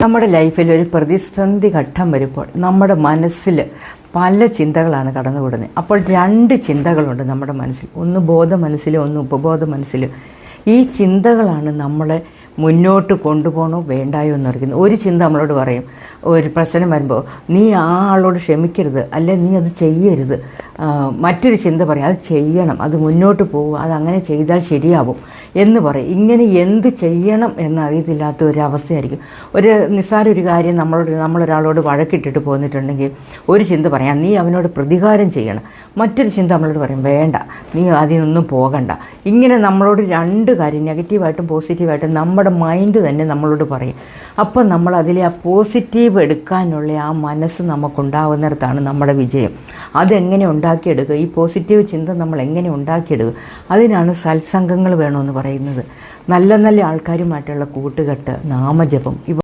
നമ്മുടെ ലൈഫിൽ ഒരു പ്രതിസന്ധി ഘട്ടം വരുമ്പോൾ നമ്മുടെ മനസ്സിൽ പല ചിന്തകളാണ് കടന്നുകൂടുന്നത്. അപ്പോൾ രണ്ട് ചിന്തകളുണ്ട് നമ്മുടെ മനസ്സിൽ, ഒന്ന് ബോധ മനസ്സിലും ഒന്ന് ഉപബോധ മനസ്സിലും. ഈ ചിന്തകളാണ് നമ്മളെ മുന്നോട്ട് കൊണ്ടുപോകണോ വേണ്ടായോ എന്ന് പറയുന്നത്. ഒരു ചിന്ത നമ്മളോട് പറയും, ഒരു പ്രശ്നം വരുമ്പോൾ നീ ആ ആളോട് ക്ഷമിക്കരുത്, അല്ലെ നീ അത് ചെയ്യരുത്. മറ്റൊരു ചിന്ത പറയും, അത് ചെയ്യണം, അത് മുന്നോട്ട് പോകുക, അതങ്ങനെ ചെയ്താൽ ശരിയാവും എന്ന് പറയും. ഇങ്ങനെ എന്ത് ചെയ്യണം എന്നറിയത്തില്ലാത്ത ഒരവസ്ഥയായിരിക്കും. ഒരു നിസ്സാര ഒരു കാര്യം നമ്മളൊരാളോട് വഴക്കിട്ടിട്ട് പോന്നിട്ടുണ്ടെങ്കിൽ ഒരു ചിന്ത പറയാം, നീ അവനോട് പ്രതികാരം ചെയ്യണം. മറ്റൊരു ചിന്ത നമ്മളോട് പറയും, വേണ്ട, നീ അതിനൊന്നും പോകണ്ട. ഇങ്ങനെ നമ്മളോട് രണ്ട് കാര്യം, നെഗറ്റീവായിട്ടും പോസിറ്റീവായിട്ടും നമ്മുടെ മൈൻഡ് തന്നെ നമ്മളോട് പറയും. അപ്പം നമ്മൾ അതിലെ ആ പോസിറ്റീവ് എടുക്കാനുള്ള ആ മനസ്സ് നമുക്കുണ്ടാകുന്നിടത്താണ് നമ്മുടെ വിജയം. അതെങ്ങനെ ഉണ്ടാക്കിയെടുക്കുക, ഈ പോസിറ്റീവ് ചിന്ത നമ്മൾ എങ്ങനെ ഉണ്ടാക്കിയെടുക്കുക, അതിനാണ് സത്സംഗങ്ങൾ വേണമെന്ന് പറയുന്നത്. നല്ല നല്ല ആൾക്കാരുമായിട്ടുള്ള കൂട്ടുകെട്ട്, നാമജപം, ഇവ